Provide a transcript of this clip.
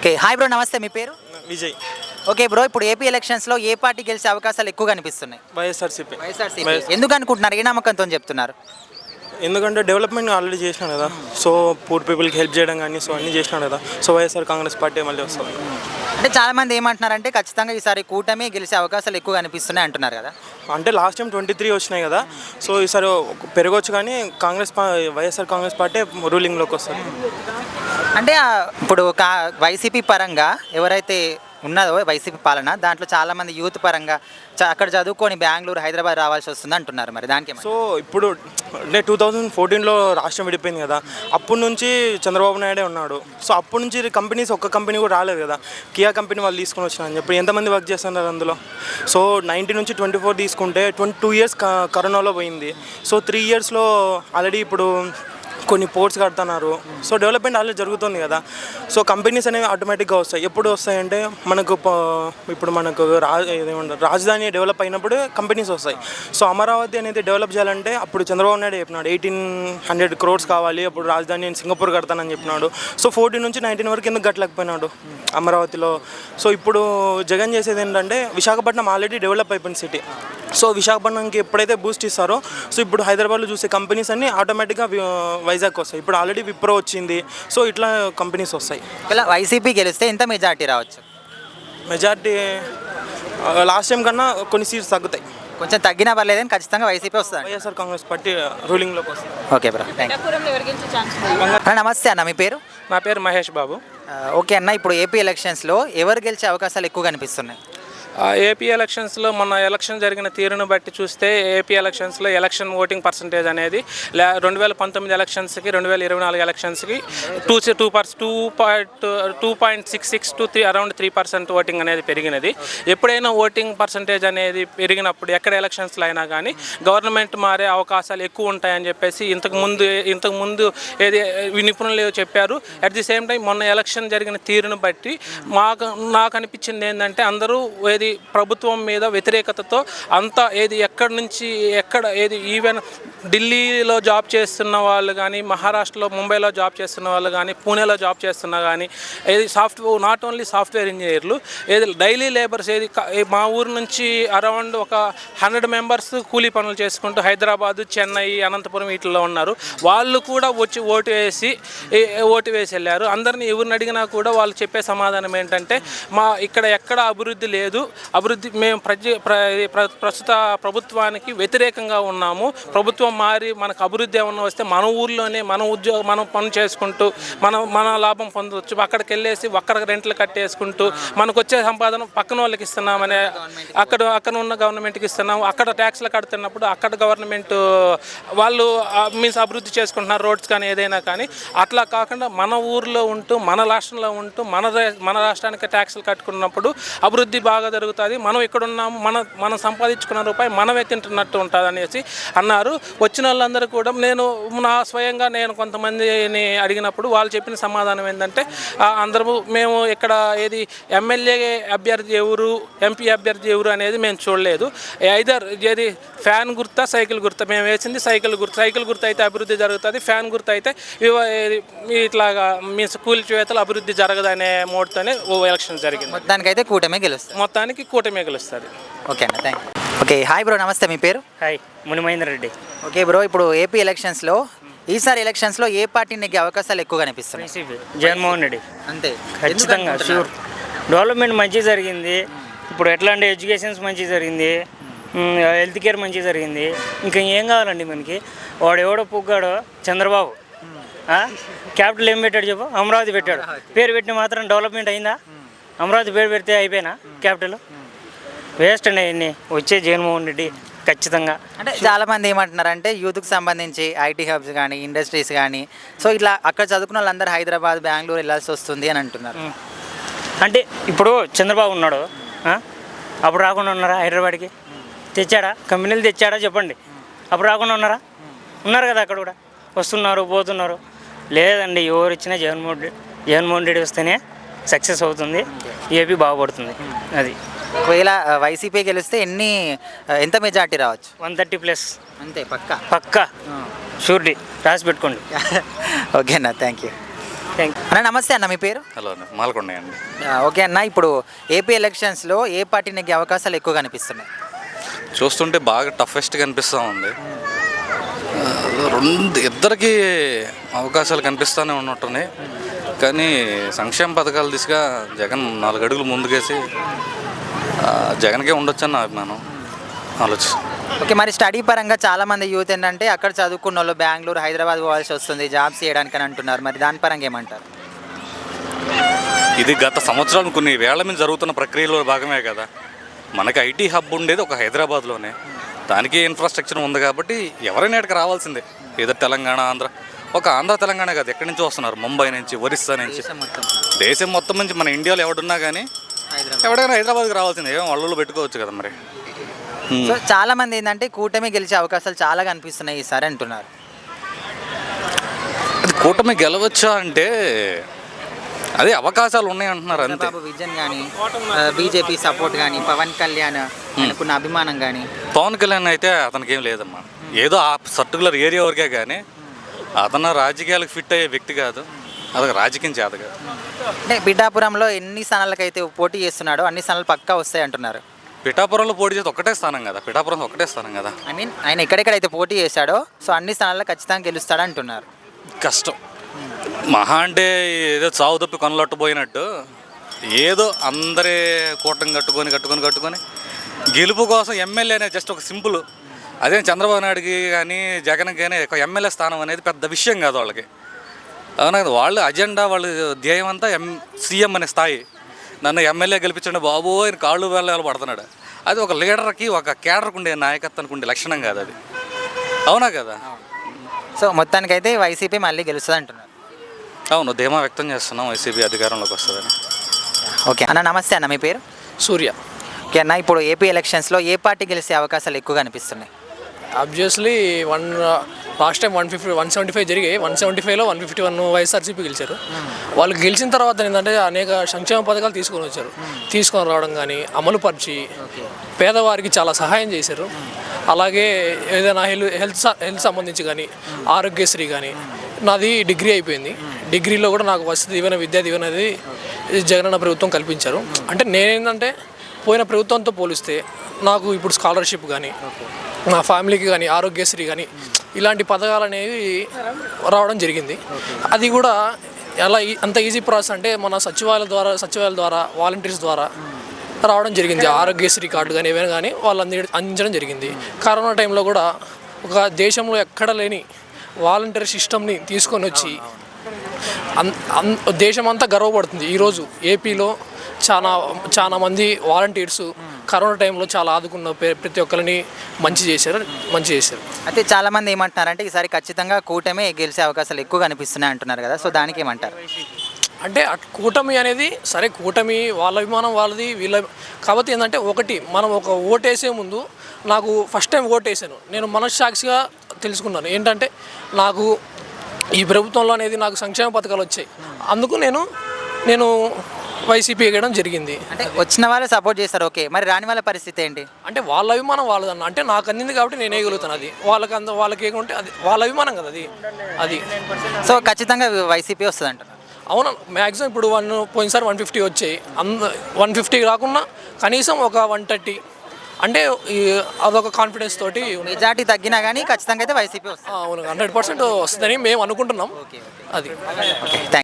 Okay. Hi bro, నమస్తే. మీ పేరు? Vijay. Okay bro, ఇప్పుడు ఏపీ ఎలక్షన్స్లో ఏ పార్టీ గెలిచే అవకాశాలు ఎక్కువ కనిపిస్తున్నాయి? వైఎస్ఆర్సీపీ. వైఎస్ఆర్సీపీ. ఎందుకు అనుకుంటున్నారు? ఏ నమ్మకంతో చెప్తున్నారు? ఎందుకంటే డెవలప్మెంట్ ఆల్రెడీ చేసినాడు కదా, సో పూర్ పీపుల్కి హెల్ప్ చేయడం కానీ సో అన్నీ చేసినాడు కదా, సో వైఎస్ఆర్ కాంగ్రెస్ పార్టీ మళ్ళీ వస్తుంది. అంటే చాలామంది ఏమంటున్నారంటే ఖచ్చితంగా ఈసారి కూటమి గెలిచే అవకాశాలు ఎక్కువ కనిపిస్తున్నాయి అంటున్నారు కదా. అంటే లాస్ట్ టైం 23 వచ్చినాయి కదా, సో ఈసారి పెరగవచ్చు కానీ వైఎస్ఆర్ కాంగ్రెస్ పార్టీ రూలింగ్లోకి వస్తుంది. అంటే ఇప్పుడు వైసీపీ పరంగా ఎవరైతే ఉన్నదో వైసీపీ పాలన, దాంట్లో చాలామంది యూత్ పరంగా అక్కడ చదువుకొని బెంగళూరు, హైదరాబాద్ రావాల్సి వస్తుంది అంటున్నారు. మరి దానికి సో ఇప్పుడు అంటే 2014లో రాష్ట్రం విడిపోయింది కదా, అప్పటి నుంచి చంద్రబాబు నాయుడే ఉన్నాడు. సో అప్పటి నుంచి కంపెనీస్ ఒక్క కంపెనీ కూడా రాలేదు కదా, కియా కంపెనీ వాళ్ళు తీసుకొని వచ్చినారని చెప్పి ఎంతమంది వర్క్ చేస్తున్నారు అందులో. సో 19 నుంచి 24 తీసుకుంటే 22 ఇయర్స్ కరోనాలో పోయింది. సో 3 ఇయర్స్లో ఆల్రెడీ ఇప్పుడు కొన్ని పోర్ట్స్ కడుతున్నారు. సో డెవలప్మెంట్ ఆల్రెడీ జరుగుతుంది కదా, సో కంపెనీస్ అనేవి ఆటోమేటిక్గా వస్తాయి. ఎప్పుడు వస్తాయంటే ఇప్పుడు మనకు రాజధాని డెవలప్ అయినప్పుడు కంపెనీస్ వస్తాయి. సో అమరావతి అనేది డెవలప్ చేయాలంటే అప్పుడు చంద్రబాబు నాయుడు చెప్పినాడు 1800 crores కావాలి, అప్పుడు రాజధాని సింగపూర్ కడతానని చెప్పినాడు. సో 14 నుంచి 19 వరకు ఎందుకు కట్టలేకపోయినాడు అమరావతిలో. సో ఇప్పుడు జగన్ చేసేది ఏంటంటే విశాఖపట్నం ఆల్రెడీ డెవలప్ అయిపోయిన సిటీ. సో విశాఖపట్నంకి ఎప్పుడైతే బూస్ట్ ఇస్తారో, సో ఇప్పుడు హైదరాబాద్లో చూసే కంపెనీస్ అన్నీ ఆటోమేటిక్గా వైజాగ్ వస్తాయి. ఇప్పుడు ఆల్రెడీ విప్రో వచ్చింది, సో ఇట్లా కంపెనీస్ వస్తాయి. ఇలా వైసీపీ గెలిస్తే ఎంత మెజార్టీ రావచ్చు? మెజార్టీ లాస్ట్ టైం కన్నా కొన్ని సీట్స్ తగ్గుతాయి. కొంచెం తగ్గినా పర్లేదని ఖచ్చితంగా వైసీపీ వస్తుంది. వైఎస్ఆర్ కాంగ్రెస్ పార్టీ రూలింగ్లోకి వస్తుంది. ఓకే బ్రో, నమస్తే అన్న. మీ పేరు? నా పేరు మహేష్ బాబు. ఓకే అన్న, ఇప్పుడు ఏపీ ఎలక్షన్స్లో ఎవరు గెలిచే అవకాశాలు ఎక్కువ కనిపిస్తున్నాయి? ఏపీ ఎలక్షన్స్లో మొన్న ఎలక్షన్ జరిగిన తీరును బట్టి చూస్తే ఏపీ ఎలక్షన్స్లో ఎలక్షన్ ఓటింగ్ పర్సంటేజ్ అనేది 2019 ఎలక్షన్స్కి 2024 ఎలక్షన్స్కి 2.66 to అరౌండ్ 3% ఓటింగ్ అనేది పెరిగినది. ఎప్పుడైనా ఓటింగ్ పర్సంటేజ్ అనేది పెరిగినప్పుడు ఎక్కడ ఎలక్షన్స్లో అయినా కానీ గవర్నమెంట్ మారే అవకాశాలు ఎక్కువ ఉంటాయని చెప్పేసి ఇంతకుముందు ఏది నిపుణులు చెప్పారు. అట్ ది సేమ్ టైం మొన్న ఎలక్షన్ జరిగిన తీరును బట్టి నాకు అనిపించింది ఏంటంటే అందరూ ఏది ప్రభుత్వం మీద వ్యతిరేకతతో అంతా ఎక్కడి నుంచి ఈవెన్ ఢిల్లీలో జాబ్ చేస్తున్న వాళ్ళు కానీ, మహారాష్ట్రలో ముంబైలో జాబ్ చేస్తున్న వాళ్ళు కానీ, పూణేలో జాబ్ చేస్తున్నా కానీ, నాట్ ఓన్లీ సాఫ్ట్వేర్ ఇంజనీర్లు, డైలీ లేబర్స్ మా ఊరు నుంచి అరౌండ్ ఒక 100 మెంబర్స్ కూలీ పనులు చేసుకుంటూ హైదరాబాదు, చెన్నై, అనంతపురం వీటిల్లో ఉన్నారు. వాళ్ళు కూడా వచ్చి ఓటు వేసి వెళ్ళారు. అందరినీ ఎవరిని అడిగినా కూడా వాళ్ళు చెప్పే సమాధానం ఏంటంటే ఇక్కడ ఎక్కడ అభివృద్ధి లేదు, మేము ప్రస్తుత ప్రభుత్వానికి వ్యతిరేకంగా ఉన్నాము. ప్రభుత్వం మారి మనకు అభివృద్ధి ఏమన్నా వస్తే మన ఊర్లోనే మనం పని చేసుకుంటూ మన లాభం పొందవచ్చు. అక్కడికి వెళ్ళేసి ఒక్కడ రెంట్లు కట్టేసుకుంటూ మనకు వచ్చే సంపాదన పక్కన వాళ్ళకి ఇస్తున్నామనే అక్కడ ఉన్న గవర్నమెంట్కి ఇస్తున్నాము. అక్కడ ట్యాక్స్లు కడుతున్నప్పుడు అక్కడ గవర్నమెంట్ వాళ్ళు మీన్స్ అభివృద్ధి చేసుకుంటున్నారు, రోడ్స్ కానీ ఏదైనా కానీ. అట్లా కాకుండా మన ఊర్లో ఉంటూ మన రాష్ట్రంలో ఉంటూ మన రాష్ట్రానికి ట్యాక్స్లు కట్టుకున్నప్పుడు అభివృద్ధి బాగా జరుగుతుంది. మనం ఇక్కడ ఉన్నాము, మనం సంపాదించుకున్న రూపాయి మనమే తింటున్నట్టు ఉంటుంది అనేసి అన్నారు. వచ్చిన వాళ్ళందరూ కూడా స్వయంగా నేను కొంతమందిని అడిగినప్పుడు వాళ్ళు చెప్పిన సమాధానం ఏంటంటే అందరూ మేము ఇక్కడ ఎమ్మెల్యే అభ్యర్థి ఎవరు, ఎంపీ అభ్యర్థి ఎవరు అనేది మేము చూడలేదు. ఐదర్ ఫ్యాన్ గుర్తా సైకిల్ గుర్తా, మేము వేసింది సైకిల్ గుర్తు అయితే అభివృద్ధి జరుగుతుంది, ఫ్యాన్ గుర్తు అయితే ఇట్లాగా మీ స్కూల్ చేతలు అభివృద్ధి జరగదనే మోడ్తోనే ఎలక్షన్ జరిగింది. మొత్తానికైతే కూటమి గెలుస్తుంది. మొత్తానికి కూటమి గెలుస్తుంది. ఓకే అన్న, thank you. Okay, hi bro, నమస్తే. మీ పేరు? హాయ్, మునిమహేందర్ రెడ్డి. ఓకే బ్రో, ఇప్పుడు ఏపీ ఎలక్షన్స్లో ఈసారి ఎలక్షన్స్లో ఏ పార్టీ నెగ్గే అవకాశాలు ఎక్కువ కనిపిస్తున్నాయి? జగన్మోహన్ రెడ్డి. అంతే, ఖచ్చితంగా షూర్. డెవలప్మెంట్ మంచిగా జరిగింది. ఇప్పుడు ఎట్లా అంటే ఎడ్యుకేషన్స్ మంచిగా జరిగింది, హెల్త్ కేర్ మంచిగా జరిగింది. ఇంకా ఏం కావాలండి మనకి? వాడు ఎవడో పుగ్గాడో చంద్రబాబు క్యాపిటల్ ఏం పెట్టాడు చెప్పు? అమరావతి పెట్టాడు. పేరు పెట్టిన మాత్రం డెవలప్మెంట్ అయిందా? అమరావతి పేరు పెడితే అయిపోయినా క్యాపిటల్? వేస్ట్ అండి. అవన్నీ వచ్చే జగన్మోహన్ రెడ్డి ఖచ్చితంగా. అంటే చాలామంది ఏమంటున్నారంటే యూత్కి సంబంధించి ఐటీ హబ్స్ కానీ, ఇండస్ట్రీస్ కానీ, సో ఇట్లా అక్కడ చదువుకున్న వాళ్ళందరూ హైదరాబాద్, బెంగళూరు వెళ్ళాల్సి వస్తుంది అని అంటున్నారు. అంటే ఇప్పుడు చంద్రబాబు ఉన్నాడు, అప్పుడు రాకుండా ఉన్నారా? హైదరాబాద్కి తెచ్చాడా? కంపెనీలు తెచ్చాడా చెప్పండి? అప్పుడు రాకుండా ఉన్నారు కదా, అక్కడ కూడా వస్తున్నారు, పోతున్నారు. లేదండి, ఎవరు ఇచ్చినా జగన్మోహన్ రెడ్డి వస్తేనే సక్సెస్ అవుతుంది, ఏపీ బాగుపడుతుంది. అది ఒకవేళ వైసీపీ గెలిస్తే ఎంత మెజార్టీ రావచ్చు? 130+. అంతే, పక్కా షూర్లీ రాసి పెట్టుకోండి. ఓకేనా, థ్యాంక్ యూ. థ్యాంక్ అన్న నమస్తే అన్న, మీ పేరు? హలో అన్న, మాల్కొండ అండి. ఓకే అన్న, ఇప్పుడు ఏపీ ఎలక్షన్స్లో ఏ పార్టీ నెగ్గే అవకాశాలు ఎక్కువ కనిపిస్తున్నాయి? చూస్తుంటే బాగా టఫెస్ట్గా అనిపిస్తూ ఉంది. ఇద్దరికి అవకాశాలు కనిపిస్తూనే ఉన్నట్టున్నాయి. కానీ సంక్షేమ పథకాల దిశగా జగన్ 4 అడుగులు ముందుకేసి జగన్కే ఉండొచ్చు అని నా అభిమానం, ఆలోచన. ఓకే, మరి స్టడీ పరంగా చాలామంది యూత్ ఏంటంటే అక్కడ చదువుకున్న వాళ్ళు బెంగళూరు, హైదరాబాద్ పోవాల్సి వస్తుంది జాబ్స్ చేయడానికి అని అంటున్నారు. మరి దాని పరంగా ఏమంటారు? ఇది గత సంవత్సరాలు కొన్ని వేళ్ల మీద జరుగుతున్న ప్రక్రియలో భాగమే కదా. మనకి ఐటీ హబ్ ఉండేది ఒక హైదరాబాద్లోనే, దానికి ఇన్ఫ్రాస్ట్రక్చర్ ఉంది కాబట్టి ఎవరైనా ఇక్కడికి రావాల్సిందే. ఏదో తెలంగాణ, ఆంధ్ర, ఒక ఆంధ్ర తెలంగాణ కాదు, ఎక్కడి నుంచి వస్తున్నారు, ముంబై నుంచి, ఒరిస్సా నుంచి, దేశం మొత్తం నుంచి. మన ఇండియాలో ఎవడున్నా కానీ ఎవడైనా హైదరాబాద్కి రావాల్సిందే. ఏమో వాళ్ళు పెట్టుకోవచ్చు కదా మరి. సో చాలా మంది ఏంటంటే కూటమి గెలిచే అవకాశాలు చాలా కనిపిస్తున్నాయి ఈసారి అంటున్నారు. అది కూటమి గెలవచ్చా అంటే అదే అవకాశాలు ఉన్నాయి అంటున్నారు అంతే. చంద్రబాబు విజన్ కానీ, బీజేపీ సపోర్ట్ కానీ, పవన్ కళ్యాణ్ అనుకున్న అభిమానం కానీ. పవన్ కళ్యాణ్ అయితే అతనికి ఏం లేదమ్మా, ఏదో ఆ పర్టికులర్ ఏరియా వరకే. కానీ అతను రాజకీయాలకు ఫిట్ అయ్యే వ్యక్తి కాదు, అదొక రాజకీయం చేత కాదు. అంటే పిఠాపురంలో ఎన్ని స్థానాలకైతే పోటీ చేస్తున్నాడో అన్ని స్థానాలు పక్కా వస్తాయి అంటున్నారు. పిఠాపురంలో పోటీ చేస్తే ఒక్కటే స్థానం కదా, పిఠాపురం ఒక్కటే స్థానం కదా. ఐ మీన్ ఆయన ఎక్కడెక్కడైతే పోటీ చేశాడో సో అన్ని స్థానాల్లో ఖచ్చితంగా గెలుస్తాడు అంటున్నారు. కష్టం మహా అంటే ఏదో చావు తప్పి కొనలట్టుపోయినట్టు, ఏదో అందరే కూటమి కట్టుకొని గెలుపు కోసం ఎమ్మెల్యే అనేది జస్ట్ ఒక సింపుల్. అదే చంద్రబాబు నాయుడుకి కానీ జగన్కి కానీ ఒక ఎమ్మెల్యే స్థానం అనేది పెద్ద విషయం కాదు వాళ్ళకి. అవునా కదా, వాళ్ళ అజెండా, వాళ్ళ ధ్యేయం అంతా సీఎం అనే స్థాయి. నన్ను ఎమ్మెల్యే గెలిపించండి బాబు ఆయన కాళ్ళు వేళ పడుతున్నాడు. అది ఒక లీడర్కి, ఒక కేడర్కి ఉండే నాయకత్వానికి ఉండే లక్షణం కాదు అది. అవునా కదా. సో మొత్తానికైతే వైసీపీ మళ్ళీ గెలుస్తుంది అంటున్నారు. అవును, ధీమా వ్యక్తం చేస్తున్నాం వైసీపీ అధికారంలోకి వస్తుందని. ఓకే అన్న, నమస్తే అన్న, మీ పేరు? సూర్య. ఓకే అన్న, ఇప్పుడు ఏపీ ఎలక్షన్స్లో ఏ పార్టీ గెలిచే అవకాశాలు ఎక్కువ కనిపిస్తున్నాయి? ఆబ్వియస్లీ లాస్ట్ టైం 175 జరిగాయి. 175లో 151 వైఎస్ఆర్సీపీ గెలిచారు. వాళ్ళు గెలిచిన తర్వాత ఏంటంటే అనేక సంక్షేమ పథకాలు తీసుకొని రావడం కానీ అమలుపరిచి పేదవారికి చాలా సహాయం చేశారు. అలాగే ఏదైనా హెల్త్ సంబంధించి కానీ ఆరోగ్యశ్రీ కానీ. నాది డిగ్రీ అయిపోయింది. డిగ్రీలో కూడా నాకు వసతి దీవెన, విద్యా దీవెన అనేది జగనన్న ప్రభుత్వం కల్పించారు. అంటే నేనేంటంటే పోయిన ప్రభుత్వంతో పోలిస్తే నాకు ఇప్పుడు స్కాలర్షిప్ కానీ, నా ఫ్యామిలీకి కానీ ఆరోగ్యశ్రీ కానీ ఇలాంటి పథకాలు అనేవి రావడం జరిగింది. అది కూడా ఎలా అంత ఈజీ ప్రాసెస్ అంటే మన సచివాలయాల ద్వారా వాలంటీర్స్ ద్వారా రావడం జరిగింది. ఆరోగ్యశ్రీ కార్డు కానీ ఏమైనా కానీ వాళ్ళు అందించడం జరిగింది. కరోనా టైంలో కూడా ఒక దేశంలో ఎక్కడ లేని వాలంటీర్ సిస్టమ్ని తీసుకొని వచ్చి దేశమంతా గర్వపడుతుంది. ఈరోజు ఏపీలో చాలా మంది వాలంటీర్స్ కరోనా టైంలో చాలా ఆదుకున్న ప్రతి ఒక్కరిని మంచి చేశారు. అయితే చాలామంది ఏమంటున్నారంటే ఈసారి ఖచ్చితంగా కూటమి గెలిచే అవకాశాలు ఎక్కువ కనిపిస్తున్నాయి అంటున్నారు కదా, సో దానికి ఏమంటారు? అంటే కూటమి అనేది సరే, కూటమి వాళ్ళ అభిమానం వాళ్ళది, వీళ్ళ. కాబట్టి ఏంటంటే ఒకటి, మనం ఒక ఓటేసే ముందు నాకు ఫస్ట్ టైం ఓటేసాను, నేను మనస్సాక్షిగా తెలుసుకున్నాను ఏంటంటే నాకు ఈ ప్రభుత్వంలో అనేది నాకు సంక్షేమ పథకాలు వచ్చాయి. అందుకు నేను వైసీపీ ఎగడం జరిగింది. అంటే వచ్చిన వాళ్ళు సపోర్ట్ చేస్తారు, ఓకే. మరి రాని వాళ్ళ పరిస్థితి ఏంటి? అంటే వాళ్ళ అభిమానం వాళ్ళదన్న. అంటే నాకు అందింది కాబట్టి నేను వేయగలుగుతాను. అది వాళ్ళకి ఏమంటే అది వాళ్ళ అభిమానం కదా అది. సో ఖచ్చితంగా వైసీపీ వస్తుంది అంటారు. అవును, మ్యాక్సిమం ఇప్పుడు పోయినసారి 150 వచ్చాయి. 150 కాకుండా కనీసం ఒక 130 అంటే అదొక కాన్ఫిడెన్స్ తోటి. మెజార్టీ తగ్గినా కానీ ఖచ్చితంగా అయితే వైసీపీ వస్తుంది. అవును, 100% వస్తుందని మేము అనుకుంటున్నాం. అది. Okay, thank you.